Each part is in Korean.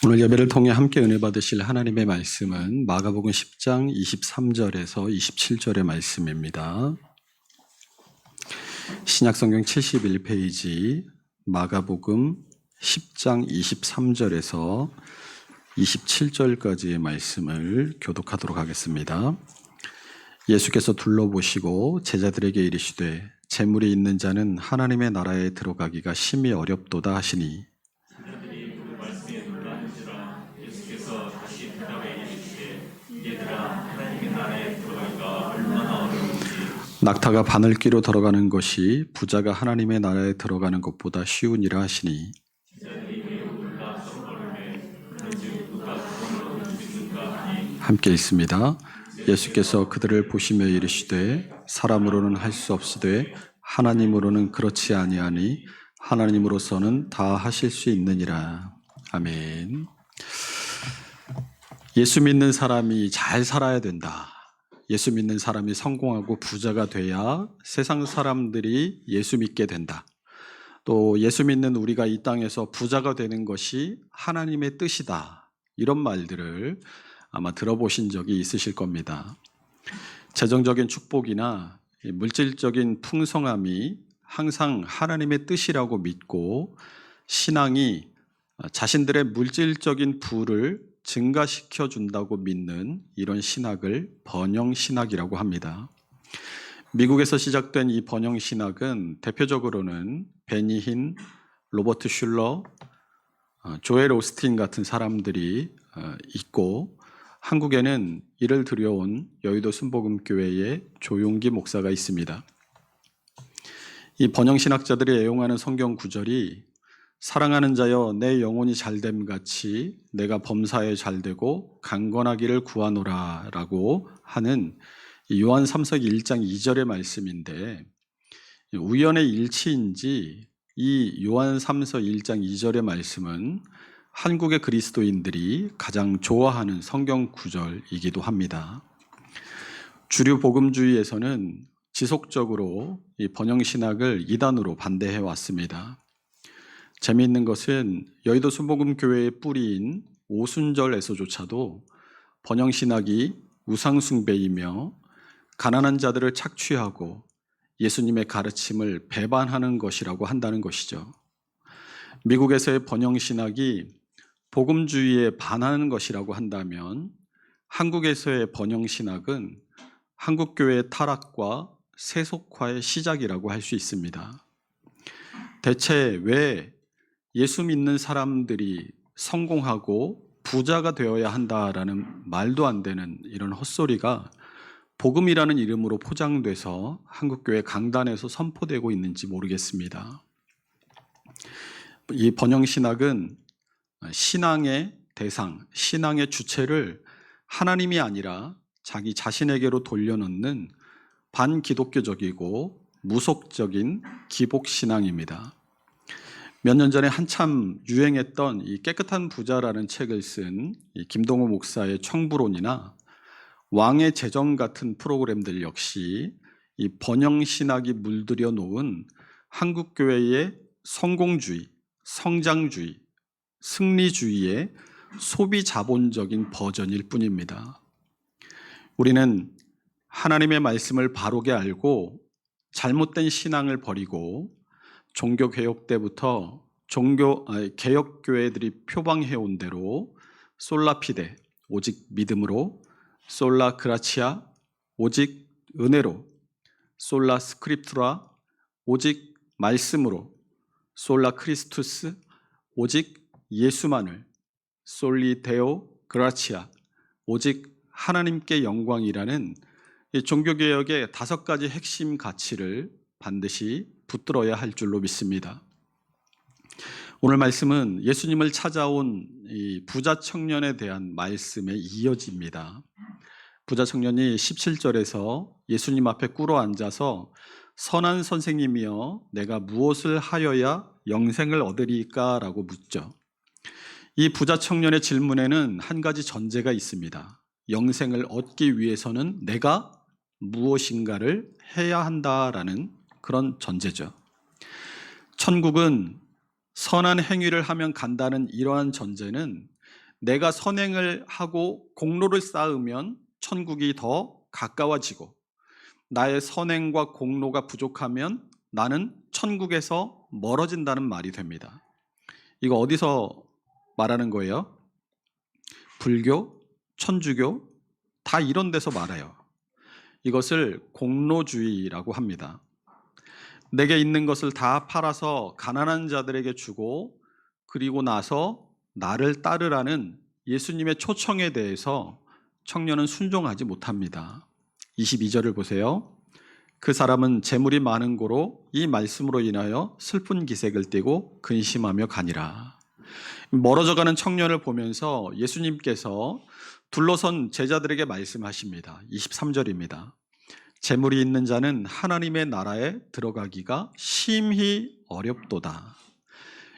오늘 예배를 통해 함께 은혜 받으실 하나님의 말씀은 마가복음 10장 23절에서 27절의 말씀입니다. 신약성경 71페이지 마가복음 10장 23절에서 27절까지의 말씀을 교독하도록 하겠습니다. 예수께서 둘러보시고 제자들에게 이르시되 재물이 있는 자는 하나님의 나라에 들어가기가 심히 어렵도다 하시니 낙타가 바늘귀로 들어가는 것이 부자가 하나님의 나라에 들어가는 것보다 쉬우니라 하시니 함께 있습니다. 예수께서 그들을 보시며 이르시되 사람으로는 할 수 없으되 하나님으로는 그렇지 아니하니 하나님으로서는 다 하실 수 있느니라. 아멘. 예수 믿는 사람이 잘 살아야 된다. 예수 믿는 사람이 성공하고 부자가 돼야 세상 사람들이 예수 믿게 된다. 또 예수 믿는 우리가 이 땅에서 부자가 되는 것이 하나님의 뜻이다. 이런 말들을 아마 들어보신 적이 있으실 겁니다. 재정적인 축복이나 물질적인 풍성함이 항상 하나님의 뜻이라고 믿고 신앙이 자신들의 물질적인 부를 증가시켜 준다고 믿는 이런 신학을 번영신학이라고 합니다. 미국에서 시작된 이 번영신학은 대표적으로는 베니 힌, 로버트 슐러, 조엘 오스틴 같은 사람들이 있고 한국에는 이를 들여온 여의도 순복음교회의 조용기 목사가 있습니다. 이 번영신학자들이 애용하는 성경 구절이 사랑하는 자여 내 영혼이 잘됨 같이 내가 범사에 잘되고 강건하기를 구하노라 라고 하는 요한 3서 1장 2절의 말씀인데 우연의 일치인지 이 요한 3서 1장 2절의 말씀은 한국의 그리스도인들이 가장 좋아하는 성경 구절이기도 합니다. 주류 복음주의에서는 지속적으로 이 번영신학을 이단으로 반대해 왔습니다. 재미있는 것은 여의도 순복음교회의 뿌리인 오순절에서조차도 번영신학이 우상숭배이며 가난한 자들을 착취하고 예수님의 가르침을 배반하는 것이라고 한다는 것이죠. 미국에서의 번영신학이 복음주의에 반하는 것이라고 한다면 한국에서의 번영신학은 한국교회의 타락과 세속화의 시작이라고 할 수 있습니다. 대체 왜 예수 믿는 사람들이 성공하고 부자가 되어야 한다라는 말도 안 되는 이런 헛소리가 복음이라는 이름으로 포장돼서 한국교회 강단에서 선포되고 있는지 모르겠습니다. 이 번영신학은 신앙의 대상, 신앙의 주체를 하나님이 아니라 자기 자신에게로 돌려놓는 반기독교적이고 무속적인 기복신앙입니다. 몇 년 전에 한참 유행했던 이 깨끗한 부자라는 책을 쓴 김동호 목사의 청부론이나 왕의 재정 같은 프로그램들 역시 이 번영신학이 물들여 놓은 한국교회의 성공주의, 성장주의, 승리주의의 소비자본적인 버전일 뿐입니다. 우리는 하나님의 말씀을 바르게 알고 잘못된 신앙을 버리고 종교개혁 때부터 개혁교회들이 표방해온 대로 솔라피데, 오직 믿음으로, 솔라 그라치아, 오직 은혜로, 솔라 스크립투라, 오직 말씀으로, 솔라 크리스투스, 오직 예수만을, 솔리 데오 그라치아, 오직 하나님께 영광이라는 이 종교개혁의 5가지 핵심 가치를 반드시 붙들어야 할 줄로 믿습니다. 오늘 말씀은 예수님을 찾아온 이 부자 청년에 대한 말씀에 이어집니다. 부자 청년이 17절에서 예수님 앞에 꿇어 앉아서 선한 선생님이여 내가 무엇을 하여야 영생을 얻으리까? 라고 묻죠. 이 부자 청년의 질문에는 한 가지 전제가 있습니다. 영생을 얻기 위해서는 내가 무엇인가를 해야 한다라는 그런 전제죠. 천국은 선한 행위를 하면 간다는 이러한 전제는 내가 선행을 하고 공로를 쌓으면 천국이 더 가까워지고 나의 선행과 공로가 부족하면 나는 천국에서 멀어진다는 말이 됩니다. 이거 어디서 말하는 거예요? 불교, 천주교 다 이런 데서 말해요. 이것을 공로주의라고 합니다. 내게 있는 것을 다 팔아서 가난한 자들에게 주고 그리고 나서 나를 따르라는 예수님의 초청에 대해서 청년은 순종하지 못합니다. 22절을 보세요. 그 사람은 재물이 많은 고로 이 말씀으로 인하여 슬픈 기색을 띠고 근심하며 가니라. 멀어져가는 청년을 보면서 예수님께서 둘러선 제자들에게 말씀하십니다. 23절입니다. 재물이 있는 자는 하나님의 나라에 들어가기가 심히 어렵도다.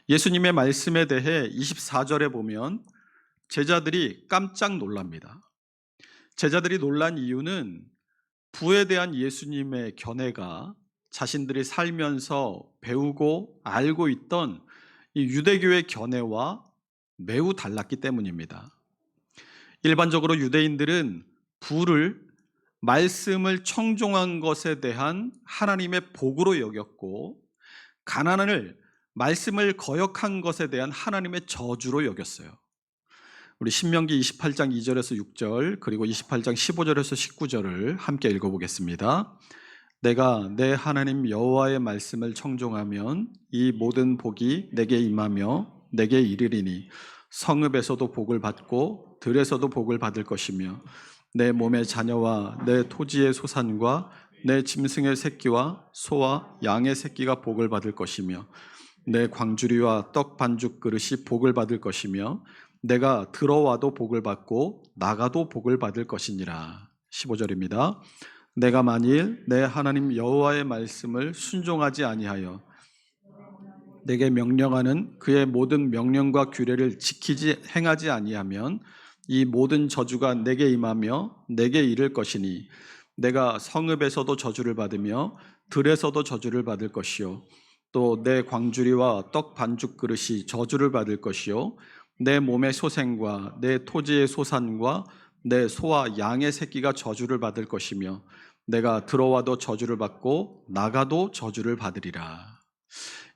예수님의 말씀에 대해 24절에 보면 제자들이 깜짝 놀랍니다. 제자들이 놀란 이유는 부에 대한 예수님의 견해가 자신들이 살면서 배우고 알고 있던 이 유대교의 견해와 매우 달랐기 때문입니다. 일반적으로 유대인들은 부를 말씀을 청종한 것에 대한 하나님의 복으로 여겼고 가난을 말씀을 거역한 것에 대한 하나님의 저주로 여겼어요. 우리 신명기 28장 2절에서 6절 그리고 28장 15절에서 19절을 함께 읽어보겠습니다. 내가 내 하나님 여호와의 말씀을 청종하면 이 모든 복이 내게 임하며 내게 이르리니 성읍에서도 복을 받고 들에서도 복을 받을 것이며 내 몸의 자녀와 내 토지의 소산과 내 짐승의 새끼와 소와 양의 새끼가 복을 받을 것이며 내 광주리와 떡 반죽 그릇이 복을 받을 것이며 내가 들어와도 복을 받고 나가도 복을 받을 것이니라. 15절입니다. 내가 만일 내 하나님 여호와의 말씀을 순종하지 아니하여 내게 명령하는 그의 모든 명령과 규례를 지키지 행하지 아니하면 이 모든 저주가 내게 임하며 내게 이를 것이니 내가 성읍에서도 저주를 받으며 들에서도 저주를 받을 것이요 또 내 광주리와 떡 반죽 그릇이 저주를 받을 것이요 내 몸의 소생과 내 토지의 소산과 내 소와 양의 새끼가 저주를 받을 것이며 내가 들어와도 저주를 받고 나가도 저주를 받으리라.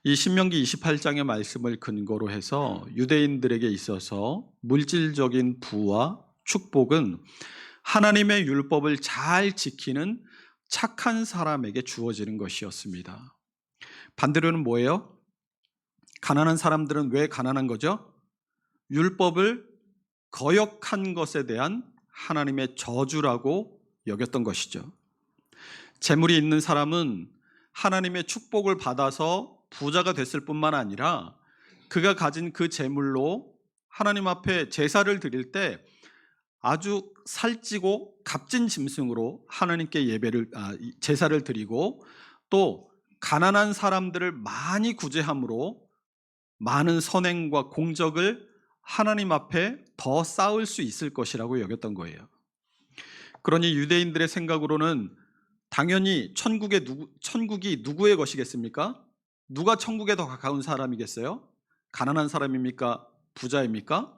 이 신명기 28장의 말씀을 근거로 해서 유대인들에게 있어서 물질적인 부와 축복은 하나님의 율법을 잘 지키는 착한 사람에게 주어지는 것이었습니다. 반대로는 뭐예요? 가난한 사람들은 왜 가난한 거죠? 율법을 거역한 것에 대한 하나님의 저주라고 여겼던 것이죠. 재물이 있는 사람은 하나님의 축복을 받아서 부자가 됐을 뿐만 아니라 그가 가진 그 재물로 하나님 앞에 제사를 드릴 때 아주 살찌고 값진 짐승으로 하나님께 제사를 드리고 또 가난한 사람들을 많이 구제함으로 많은 선행과 공적을 하나님 앞에 더 쌓을 수 있을 것이라고 여겼던 거예요. 그러니 유대인들의 생각으로는 당연히 천국이 누구의 것이겠습니까? 누가 천국에 더 가까운 사람이겠어요? 가난한 사람입니까? 부자입니까?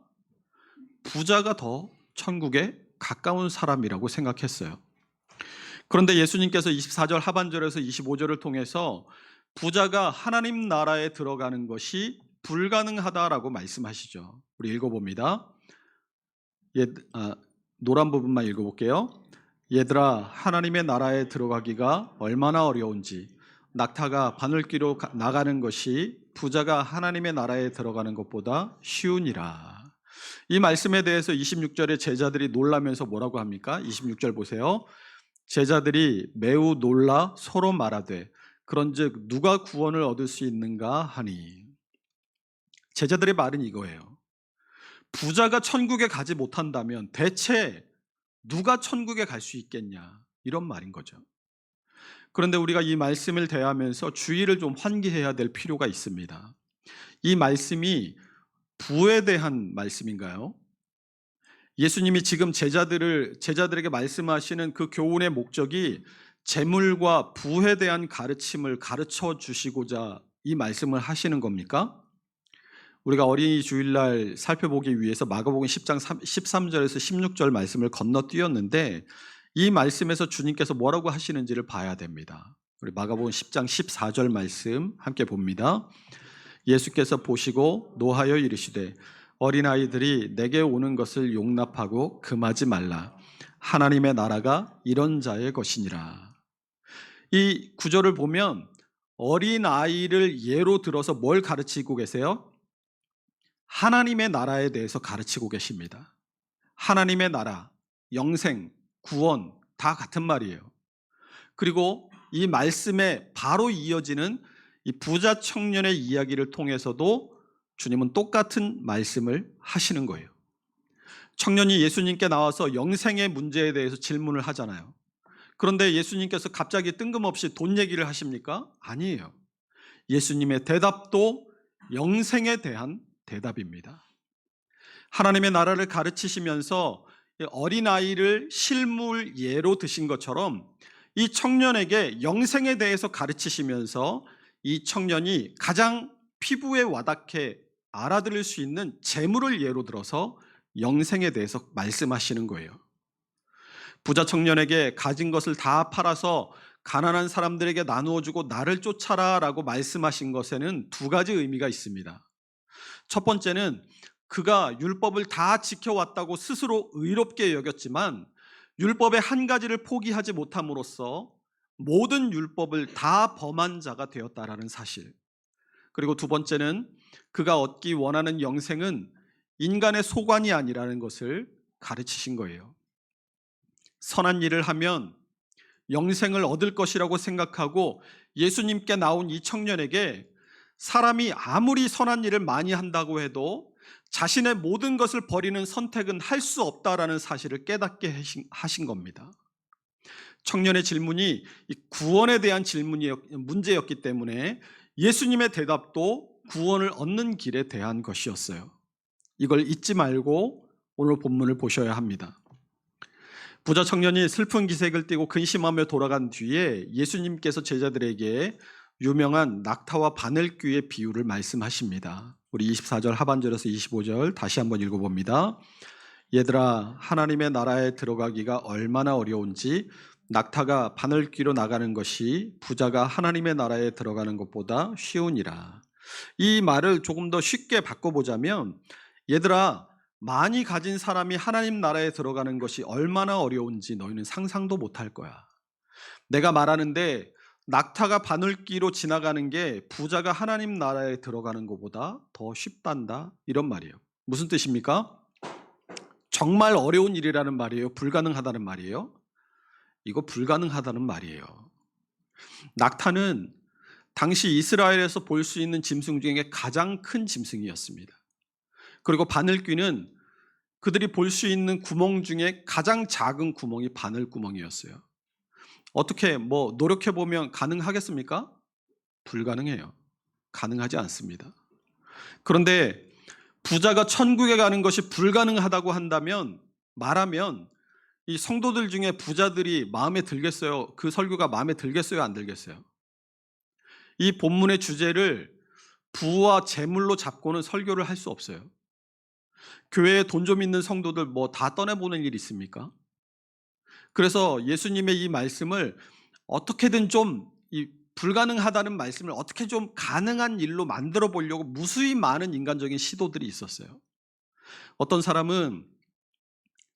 부자가 더 천국에 가까운 사람이라고 생각했어요. 그런데 예수님께서 24절 하반절에서 25절을 통해서 부자가 하나님 나라에 들어가는 것이 불가능하다라고 말씀하시죠. 우리 읽어봅니다. 노란 부분만 읽어볼게요. 얘들아, 하나님의 나라에 들어가기가 얼마나 어려운지 낙타가 바늘귀로 나가는 것이 부자가 하나님의 나라에 들어가는 것보다 쉬우니라. 이 말씀에 대해서 26절에 제자들이 놀라면서 뭐라고 합니까? 26절 보세요. 제자들이 매우 놀라 서로 말하되 그런즉 누가 구원을 얻을 수 있는가 하니. 제자들의 말은 이거예요. 부자가 천국에 가지 못한다면 대체 누가 천국에 갈 수 있겠냐, 이런 말인 거죠. 그런데 우리가 이 말씀을 대하면서 주의를 좀 환기해야 될 필요가 있습니다. 이 말씀이 부에 대한 말씀인가요? 예수님이 지금 제자들에게 말씀하시는 그 교훈의 목적이 재물과 부에 대한 가르침을 가르쳐 주시고자 이 말씀을 하시는 겁니까? 우리가 어린이 주일날 살펴보기 위해서 마가복음 10장 13절에서 16절 말씀을 건너뛰었는데 이 말씀에서 주님께서 뭐라고 하시는지를 봐야 됩니다. 우리 마가복음 10장 14절 말씀 함께 봅니다. 예수께서 보시고 노하여 이르시되 어린아이들이 내게 오는 것을 용납하고 금하지 말라. 하나님의 나라가 이런 자의 것이니라. 이 구절을 보면 어린아이를 예로 들어서 뭘 가르치고 계세요? 하나님의 나라에 대해서 가르치고 계십니다. 하나님의 나라, 영생, 구원 다 같은 말이에요. 그리고 이 말씀에 바로 이어지는 이 부자 청년의 이야기를 통해서도 주님은 똑같은 말씀을 하시는 거예요. 청년이 예수님께 나와서 영생의 문제에 대해서 질문을 하잖아요. 그런데 예수님께서 갑자기 뜬금없이 돈 얘기를 하십니까? 아니에요. 예수님의 대답도 영생에 대한 대답입니다. 하나님의 나라를 가르치시면서 어린아이를 실물 예로 드신 것처럼 이 청년에게 영생에 대해서 가르치시면서 이 청년이 가장 피부에 와닿게 알아들을 수 있는 재물을 예로 들어서 영생에 대해서 말씀하시는 거예요. 부자 청년에게 가진 것을 다 팔아서 가난한 사람들에게 나누어 주고 나를 쫓아라 라고 말씀하신 것에는 두 가지 의미가 있습니다. 첫 번째는 그가 율법을 다 지켜왔다고 스스로 의롭게 여겼지만 율법의 한 가지를 포기하지 못함으로써 모든 율법을 다 범한 자가 되었다라는 사실. 그리고 두 번째는 그가 얻기 원하는 영생은 인간의 소관이 아니라는 것을 가르치신 거예요. 선한 일을 하면 영생을 얻을 것이라고 생각하고 예수님께 나온 이 청년에게 사람이 아무리 선한 일을 많이 한다고 해도 자신의 모든 것을 버리는 선택은 할 수 없다라는 사실을 깨닫게 하신 겁니다. 청년의 질문이 구원에 대한 문제였기 때문에 예수님의 대답도 구원을 얻는 길에 대한 것이었어요. 이걸 잊지 말고 오늘 본문을 보셔야 합니다. 부자 청년이 슬픈 기색을 띠고 근심하며 돌아간 뒤에 예수님께서 제자들에게 유명한 낙타와 바늘귀의 비유를 말씀하십니다. 우리 24절 하반절에서 25절 다시 한번 읽어봅니다. 얘들아, 하나님의 나라에 들어가기가 얼마나 어려운지 낙타가 바늘귀로 나가는 것이 부자가 하나님의 나라에 들어가는 것보다 쉬우니라. 이 말을 조금 더 쉽게 바꿔보자면, 얘들아, 많이 가진 사람이 하나님 나라에 들어가는 것이 얼마나 어려운지 너희는 상상도 못할 거야. 내가 말하는데 낙타가 바늘귀로 지나가는 게 부자가 하나님 나라에 들어가는 것보다 더 쉽단다, 이런 말이에요. 무슨 뜻입니까? 정말 어려운 일이라는 말이에요? 불가능하다는 말이에요? 이거 불가능하다는 말이에요. 낙타는 당시 이스라엘에서 볼 수 있는 짐승 중에 가장 큰 짐승이었습니다. 그리고 바늘귀는 그들이 볼 수 있는 구멍 중에 가장 작은 구멍이 바늘구멍이었어요. 어떻게 노력해보면 가능하겠습니까? 불가능해요. 가능하지 않습니다. 그런데 부자가 천국에 가는 것이 불가능하다고 말하면 이 성도들 중에 부자들이 마음에 들겠어요? 그 설교가 마음에 들겠어요? 안 들겠어요? 이 본문의 주제를 부와 재물로 잡고는 설교를 할 수 없어요. 교회에 돈 좀 있는 성도들 다 떠내보는 일 있습니까? 그래서 예수님의 이 말씀을 어떻게든 이 불가능하다는 말씀을 어떻게 좀 가능한 일로 만들어 보려고 무수히 많은 인간적인 시도들이 있었어요. 어떤 사람은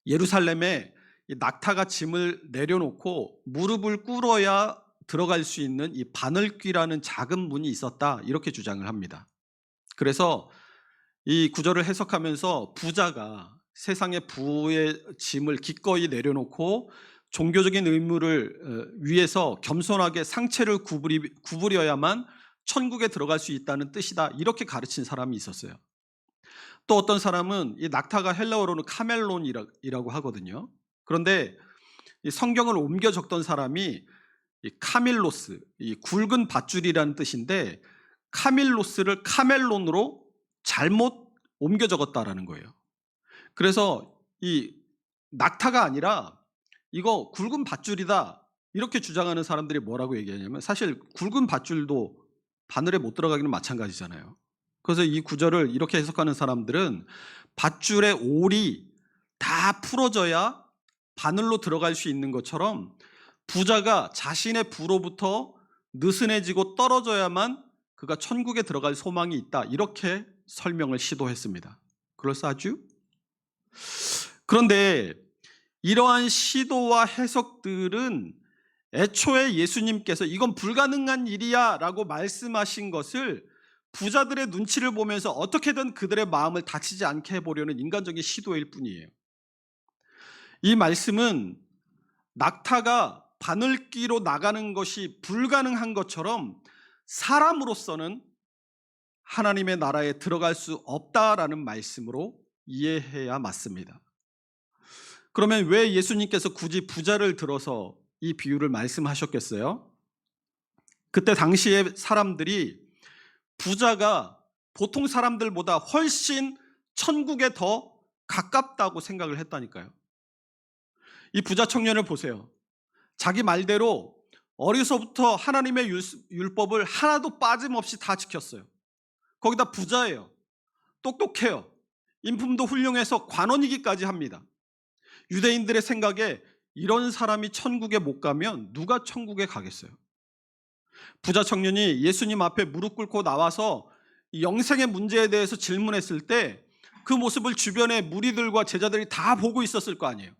예루살렘에 이 낙타가 짐을 내려놓고 무릎을 꿇어야 들어갈 수 있는 이 바늘귀라는 작은 문이 있었다, 이렇게 주장을 합니다. 그래서 이 구절을 해석하면서 부자가 세상의 부의 짐을 기꺼이 내려놓고 종교적인 의무를 위해서 겸손하게 상체를 구부려야만 천국에 들어갈 수 있다는 뜻이다, 이렇게 가르친 사람이 있었어요. 또 어떤 사람은 이 낙타가 헬라어로는 카멜론이라고 하거든요. 그런데 이 성경을 옮겨 적던 사람이 이 카밀로스, 이 굵은 밧줄이라는 뜻인데 카밀로스를 카멜론으로 잘못 옮겨 적었다라는 거예요. 그래서 이 낙타가 아니라 이거 굵은 밧줄이다, 이렇게 주장하는 사람들이 뭐라고 얘기하냐면, 사실 굵은 밧줄도 바늘에 못 들어가기는 마찬가지잖아요. 그래서 이 구절을 이렇게 해석하는 사람들은 밧줄의 올이 다 풀어져야 바늘로 들어갈 수 있는 것처럼 부자가 자신의 부로부터 느슨해지고 떨어져야만 그가 천국에 들어갈 소망이 있다. 이렇게 설명을 시도했습니다. 그럴싸하죠? 그런데 이러한 시도와 해석들은 애초에 예수님께서 이건 불가능한 일이야 라고 말씀하신 것을 부자들의 눈치를 보면서 어떻게든 그들의 마음을 다치지 않게 해보려는 인간적인 시도일 뿐이에요. 이 말씀은 낙타가 바늘귀로 나가는 것이 불가능한 것처럼 사람으로서는 하나님의 나라에 들어갈 수 없다라는 말씀으로 이해해야 맞습니다. 그러면 왜 예수님께서 굳이 부자를 들어서 이 비유를 말씀하셨겠어요? 그때 당시의 사람들이 부자가 보통 사람들보다 훨씬 천국에 더 가깝다고 생각을 했다니까요. 이 부자 청년을 보세요. 자기 말대로 어려서부터 하나님의 율법을 하나도 빠짐없이 다 지켰어요. 거기다 부자예요. 똑똑해요. 인품도 훌륭해서 관원이기까지 합니다. 유대인들의 생각에 이런 사람이 천국에 못 가면 누가 천국에 가겠어요? 부자 청년이 예수님 앞에 무릎 꿇고 나와서 영생의 문제에 대해서 질문했을 때 그 모습을 주변의 무리들과 제자들이 다 보고 있었을 거 아니에요.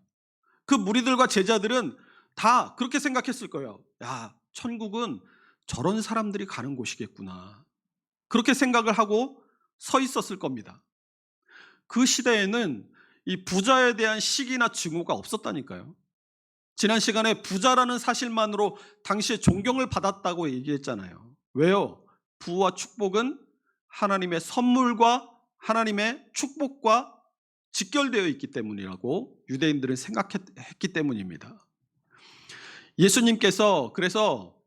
그 무리들과 제자들은 다 그렇게 생각했을 거예요. 야, 천국은 저런 사람들이 가는 곳이겠구나. 그렇게 생각을 하고 서 있었을 겁니다. 그 시대에는 이 부자에 대한 시기나 증오가 없었다니까요. 지난 시간에 부자라는 사실만으로 당시에 존경을 받았다고 얘기했잖아요. 왜요? 부와 축복은 하나님의 선물과 하나님의 축복과 직결되어 있기 때문이라고 유대인들은 생각했기 때문입니다. 예수님께서 그래서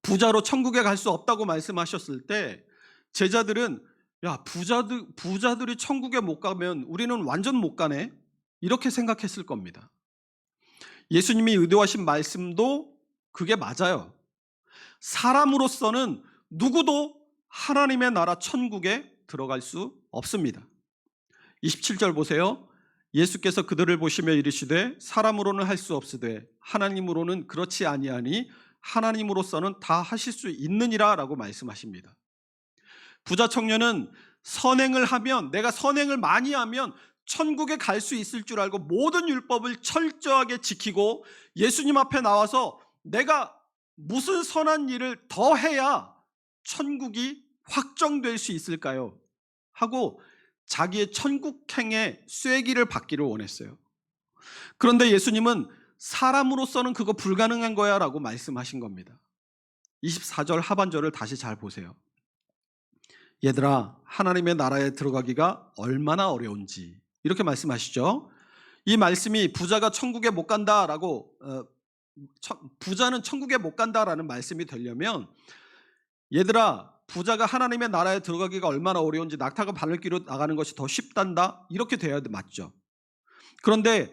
부자로 천국에 갈 수 없다고 말씀하셨을 때 제자들은 야, 부자들이 천국에 못 가면 우리는 완전 못 가네, 이렇게 생각했을 겁니다. 예수님이 의도하신 말씀도 그게 맞아요. 사람으로서는 누구도 하나님의 나라 천국에 들어갈 수 없습니다. 27절 보세요. 예수께서 그들을 보시며 이르시되 사람으로는 할 수 없으되 하나님으로는 그렇지 아니하니 하나님으로서는 다 하실 수 있느니라 라고 말씀하십니다. 부자 청년은 선행을 하면, 내가 선행을 많이 하면 천국에 갈 수 있을 줄 알고 모든 율법을 철저하게 지키고 예수님 앞에 나와서 내가 무슨 선한 일을 더 해야 천국이 확정될 수 있을까요? 하고 자기의 천국행의 쐐기를 받기를 원했어요. 그런데 예수님은 사람으로서는 그거 불가능한 거야 라고 말씀하신 겁니다. 24절 하반절을 다시 잘 보세요. 얘들아, 하나님의 나라에 들어가기가 얼마나 어려운지, 이렇게 말씀하시죠. 이 말씀이 부자가 천국에 못 간다라고 부자는 천국에 못 간다라는 말씀이 되려면 얘들아, 부자가 하나님의 나라에 들어가기가 얼마나 어려운지, 낙타가 바늘귀로 나가는 것이 더 쉽단다, 이렇게 돼야 맞죠. 그런데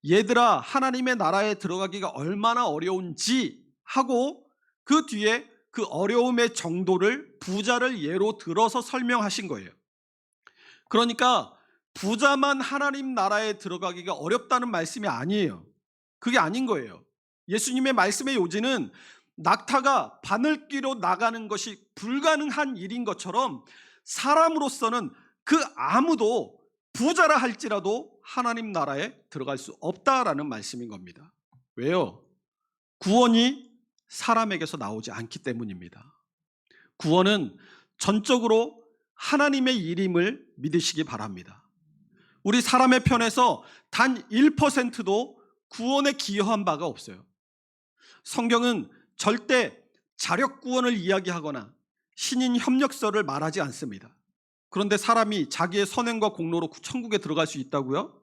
얘들아, 하나님의 나라에 들어가기가 얼마나 어려운지 하고 그 뒤에 그 어려움의 정도를 부자를 예로 들어서 설명하신 거예요. 그러니까 부자만 하나님 나라에 들어가기가 어렵다는 말씀이 아니에요. 그게 아닌 거예요. 예수님의 말씀의 요지는 낙타가 바늘귀로 나가는 것이 불가능한 일인 것처럼 사람으로서는 그 아무도 부자라 할지라도 하나님 나라에 들어갈 수 없다라는 말씀인 겁니다. 왜요? 구원이 사람에게서 나오지 않기 때문입니다. 구원은 전적으로 하나님의 일임을 믿으시기 바랍니다. 우리 사람의 편에서 단 1%도 구원에 기여한 바가 없어요. 성경은 절대 자력 구원을 이야기하거나 신인 협력서를 말하지 않습니다. 그런데 사람이 자기의 선행과 공로로 천국에 들어갈 수 있다고요?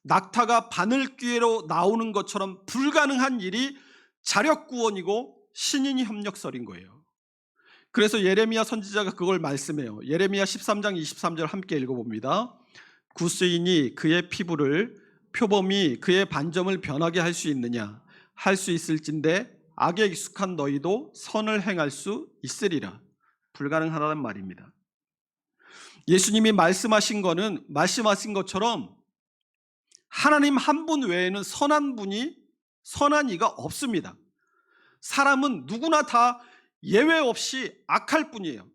낙타가 바늘귀로 나오는 것처럼 불가능한 일이 자력 구원이고 신인 협력설인 거예요. 그래서 예레미야 선지자가 그걸 말씀해요. 예레미야 13장 23절 함께 읽어봅니다. 구스인이 그의 피부를, 표범이 그의 반점을 변하게 할 수 있느냐? 할 수 있을진데 악에 익숙한 너희도 선을 행할 수 있으리라. 불가능하다는 말입니다. 예수님이 말씀하신 것처럼 하나님 한 분 외에는 선한 이가 없습니다. 사람은 누구나 다 예외 없이 악할 뿐이에요.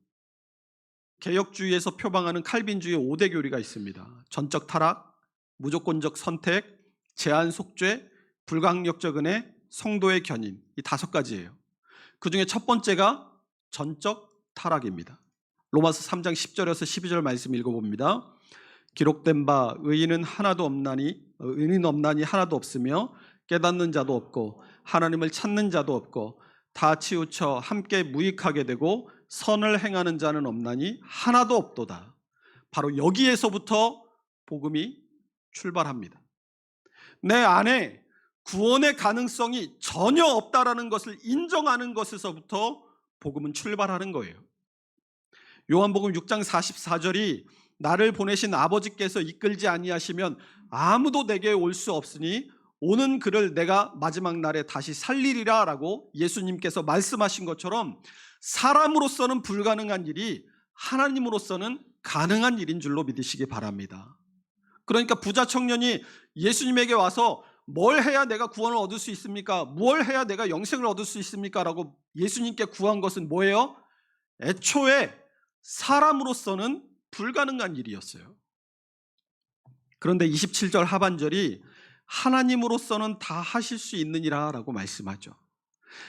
개혁주의에서 표방하는 칼빈주의 5대 교리가 있습니다. 전적 타락, 무조건적 선택, 제한 속죄, 불강력적 은혜, 성도의 견인, 이 5가지예요. 그 중에 첫 번째가 전적 타락입니다. 로마서 3장 10절에서 12절 말씀 읽어봅니다. 기록된 바 의인은 없나니 하나도 없으며 깨닫는 자도 없고 하나님을 찾는 자도 없고 다 치우쳐 함께 무익하게 되고 선을 행하는 자는 없나니 하나도 없도다. 바로 여기에서부터 복음이 출발합니다. 내 안에 구원의 가능성이 전혀 없다라는 것을 인정하는 것에서부터 복음은 출발하는 거예요. 요한복음 6장 44절이 나를 보내신 아버지께서 이끌지 아니하시면 아무도 내게 올 수 없으니 오는 그를 내가 마지막 날에 다시 살리리라 라고 예수님께서 말씀하신 것처럼 사람으로서는 불가능한 일이 하나님으로서는 가능한 일인 줄로 믿으시기 바랍니다. 그러니까 부자 청년이 예수님에게 와서 뭘 해야 내가 구원을 얻을 수 있습니까? 뭘 해야 내가 영생을 얻을 수 있습니까? 라고 예수님께 구한 것은 뭐예요? 애초에 사람으로서는 불가능한 일이었어요. 그런데 27절 하반절이 하나님으로서는 다 하실 수 있느니라 라고 말씀하죠.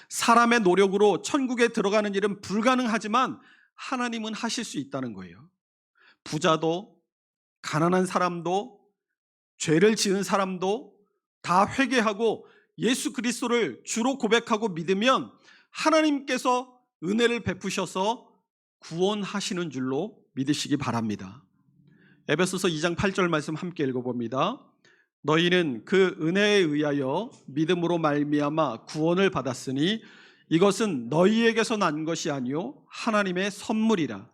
사람의 노력으로 천국에 들어가는 일은 불가능하지만 하나님은 하실 수 있다는 거예요. 부자도 가난한 사람도 죄를 지은 사람도 다 회개하고 예수 그리스도를 주로 고백하고 믿으면 하나님께서 은혜를 베푸셔서 구원하시는 줄로 믿으시기 바랍니다. 에베소서 2장 8절 말씀 함께 읽어봅니다. 너희는 그 은혜에 의하여 믿음으로 말미암아 구원을 받았으니 이것은 너희에게서 난 것이 아니요 하나님의 선물이라.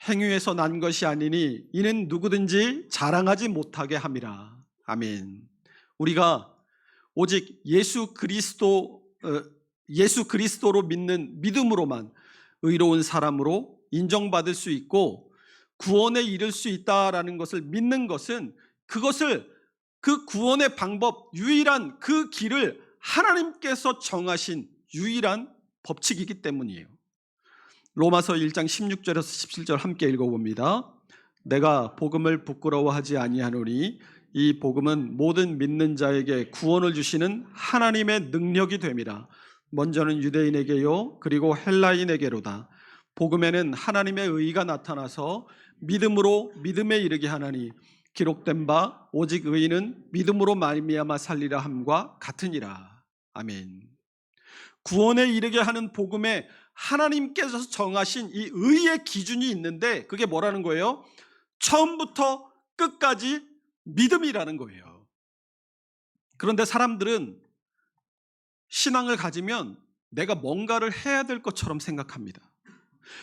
행위에서 난 것이 아니니 이는 누구든지 자랑하지 못하게 함이라. 아멘. 우리가 오직 예수 그리스도로 믿는 믿음으로만 의로운 사람으로 인정받을 수 있고 구원에 이를 수 있다라는 것을 믿는 것은 그 구원의 방법, 유일한 그 길을 하나님께서 정하신 유일한 법칙이기 때문이에요. 로마서 1장 16절에서 17절 함께 읽어봅니다. 내가 복음을 부끄러워하지 아니하노니 이 복음은 모든 믿는 자에게 구원을 주시는 하나님의 능력이 됨이라. 먼저는 유대인에게요 그리고 헬라인에게로다. 복음에는 하나님의 의가 나타나서 믿음으로 믿음에 이르게 하나니 기록된 바 오직 의인은 믿음으로 말미암아 살리라 함과 같으니라. 아멘. 구원에 이르게 하는 복음에 하나님께서 정하신 이 의의 기준이 있는데 그게 뭐라는 거예요? 처음부터 끝까지 믿음이라는 거예요. 그런데 사람들은 신앙을 가지면 내가 뭔가를 해야 될 것처럼 생각합니다.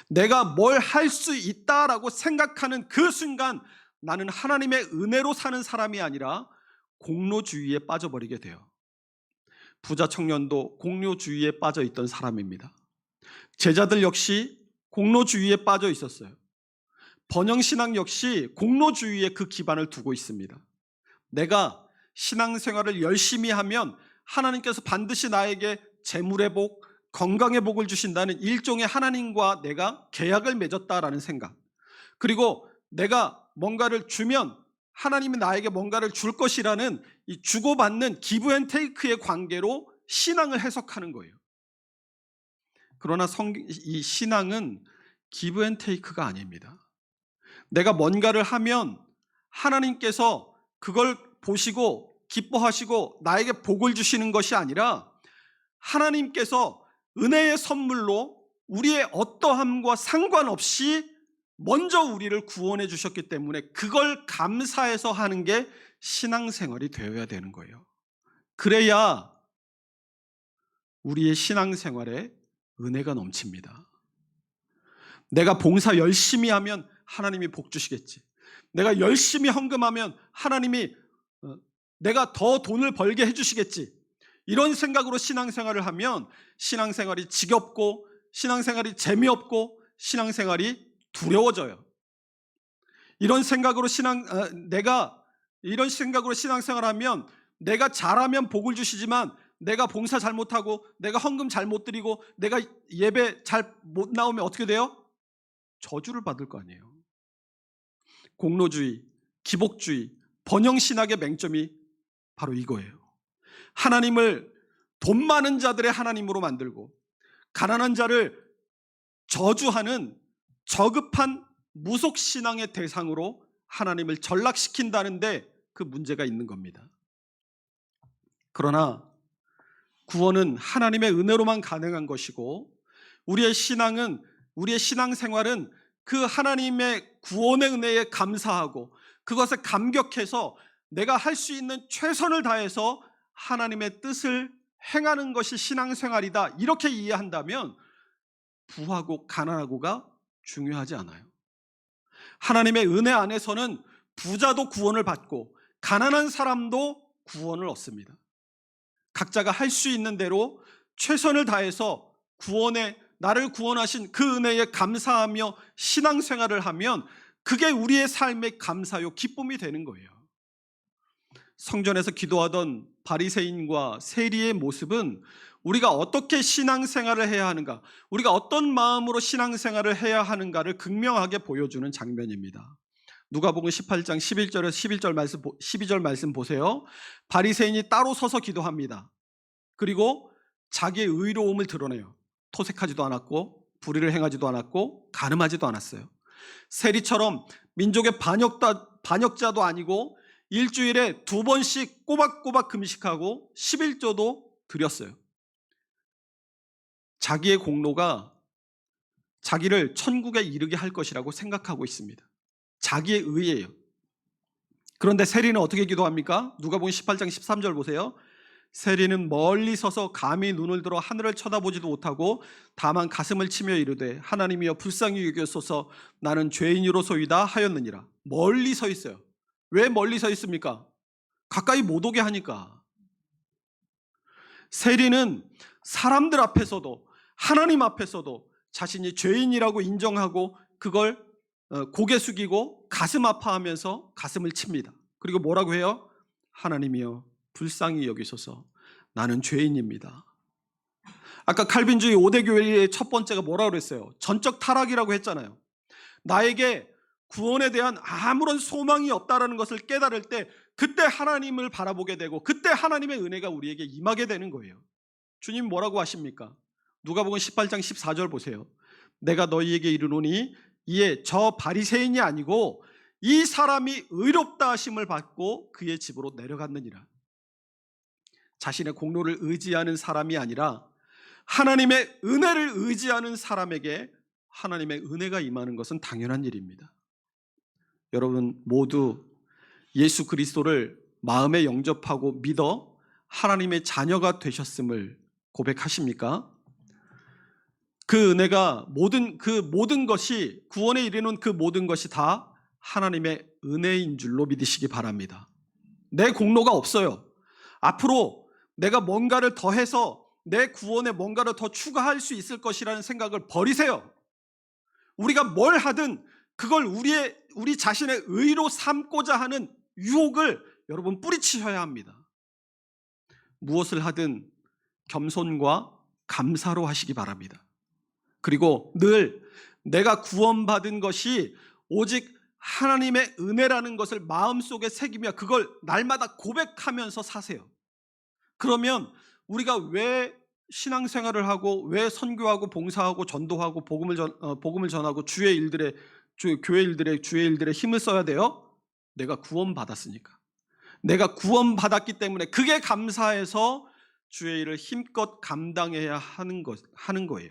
내가 뭘 할 수 있다라고 생각하는 그 순간 나는 하나님의 은혜로 사는 사람이 아니라 공로주의에 빠져버리게 돼요. 부자 청년도 공로주의에 빠져 있던 사람입니다. 제자들 역시 공로주의에 빠져 있었어요. 번영신앙 역시 공로주의에 그 기반을 두고 있습니다. 내가 신앙생활을 열심히 하면 하나님께서 반드시 나에게 재물의 복, 건강의 복을 주신다는 일종의 하나님과 내가 계약을 맺었다라는 생각, 그리고 내가 뭔가를 주면 하나님이 나에게 뭔가를 줄 것이라는 이 주고받는 기브 앤 테이크의 관계로 신앙을 해석하는 거예요. 그러나 이 신앙은 기브 앤 테이크가 아닙니다. 내가 뭔가를 하면 하나님께서 그걸 보시고 기뻐하시고 나에게 복을 주시는 것이 아니라 하나님께서 은혜의 선물로 우리의 어떠함과 상관없이 먼저 우리를 구원해 주셨기 때문에 그걸 감사해서 하는 게 신앙생활이 되어야 되는 거예요. 그래야 우리의 신앙생활에 은혜가 넘칩니다. 내가 봉사 열심히 하면 하나님이 복 주시겠지. 내가 열심히 헌금하면 하나님이 내가 더 돈을 벌게 해주시겠지. 이런 생각으로 신앙생활을 하면 신앙생활이 지겹고 신앙생활이 재미없고 신앙생활이 두려워져요. 이런 생각으로 내가 이런 생각으로 신앙생활하면 내가 잘하면 복을 주시지만 내가 봉사 잘못하고 내가 헌금 잘못 드리고 내가 예배 잘 못 나오면 어떻게 돼요? 저주를 받을 거 아니에요. 공로주의, 기복주의, 번영신학의 맹점이 바로 이거예요. 하나님을 돈 많은 자들의 하나님으로 만들고 가난한 자를 저주하는 저급한 무속신앙의 대상으로 하나님을 전락시킨다는데 그 문제가 있는 겁니다. 그러나 구원은 하나님의 은혜로만 가능한 것이고 우리의 신앙생활은 그 하나님의 구원의 은혜에 감사하고 그것에 감격해서 내가 할 수 있는 최선을 다해서 하나님의 뜻을 행하는 것이 신앙생활이다, 이렇게 이해한다면 부하고 가난하고가 중요하지 않아요. 하나님의 은혜 안에서는 부자도 구원을 받고 가난한 사람도 구원을 얻습니다. 각자가 할 수 있는 대로 최선을 다해서 나를 구원하신 그 은혜에 감사하며 신앙생활을 하면 그게 우리의 삶의 감사요 기쁨이 되는 거예요. 성전에서 기도하던 바리새인과 세리의 모습은 우리가 어떻게 신앙생활을 해야 하는가, 우리가 어떤 마음으로 신앙생활을 해야 하는가를 극명하게 보여주는 장면입니다. 누가복음 18장 11절에서 12절 말씀 보세요. 바리새인이 따로 서서 기도합니다. 그리고 자기의 의로움을 드러내요. 토색하지도 않았고 불의를 행하지도 않았고 간음하지도 않았어요. 세리처럼 민족의 반역자도 아니고 일주일에 2번씩 꼬박꼬박 금식하고 11조도 드렸어요. 자기의 공로가 자기를 천국에 이르게 할 것이라고 생각하고 있습니다. 자기의 의예요. 그런데 세리는 어떻게 기도합니까? 누가복음 18장 13절 보세요. 세리는 멀리 서서 감히 눈을 들어 하늘을 쳐다보지도 못하고 다만 가슴을 치며 이르되 하나님이여 불쌍히 여기소서 나는 죄인으로소이다 하였느니라. 멀리 서 있어요. 왜 멀리 서 있습니까? 가까이 못 오게 하니까. 세리는 사람들 앞에서도 하나님 앞에서도 자신이 죄인이라고 인정하고 그걸 고개 숙이고 가슴 아파하면서 가슴을 칩니다. 그리고 뭐라고 해요? 하나님이여 불쌍히 여기소서 나는 죄인입니다. 아까 칼빈주의 5대 교회의 첫 번째가 뭐라고 그랬어요? 전적 타락이라고 했잖아요. 나에게 구원에 대한 아무런 소망이 없다라는 것을 깨달을 때 그때 하나님을 바라보게 되고 그때 하나님의 은혜가 우리에게 임하게 되는 거예요. 주님 뭐라고 하십니까? 누가복음 18장 14절 보세요. 내가 너희에게 이르노니 이에 저 바리새인이 아니고 이 사람이 의롭다 하심을 받고 그의 집으로 내려갔느니라. 자신의 공로를 의지하는 사람이 아니라 하나님의 은혜를 의지하는 사람에게 하나님의 은혜가 임하는 것은 당연한 일입니다. 여러분 모두 예수 그리스도를 마음에 영접하고 믿어 하나님의 자녀가 되셨음을 고백하십니까? 그 은혜가 모든 것이 구원에 이르는 그 모든 것이 다 하나님의 은혜인 줄로 믿으시기 바랍니다. 내 공로가 없어요. 앞으로 내가 뭔가를 더해서 내 구원에 뭔가를 더 추가할 수 있을 것이라는 생각을 버리세요. 우리가 뭘 하든 그걸 우리 자신의 의로 삼고자 하는 유혹을 여러분 뿌리치셔야 합니다. 무엇을 하든 겸손과 감사로 하시기 바랍니다. 그리고 늘 내가 구원받은 것이 오직 하나님의 은혜라는 것을 마음속에 새기며 그걸 날마다 고백하면서 사세요. 그러면 우리가 왜 신앙생활을 하고 왜 선교하고 봉사하고 전도하고 복음을 전하고 주의 일들에 힘을 써야 돼요? 내가 구원받았으니까. 내가 구원받았기 때문에 그게 감사해서 주의 일을 힘껏 감당해야 하는 거예요.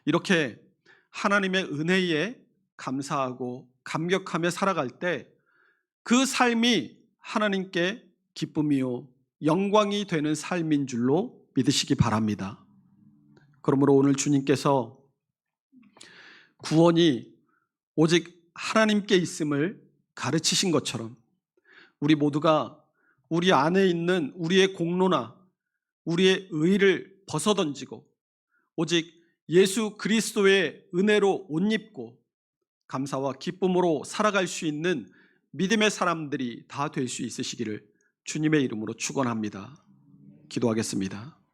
이렇게 하나님의 은혜에 감사하고 감격하며 살아갈 때 그 삶이 하나님께 기쁨이요 영광이 되는 삶인 줄로 믿으시기 바랍니다. 그러므로 오늘 주님께서 구원이 오직 하나님께 있음을 가르치신 것처럼 우리 모두가 우리 안에 있는 우리의 공로나 우리의 의를 벗어던지고 오직 예수 그리스도의 은혜로 옷 입고 감사와 기쁨으로 살아갈 수 있는 믿음의 사람들이 다 될 수 있으시기를 주님의 이름으로 축원합니다. 기도하겠습니다.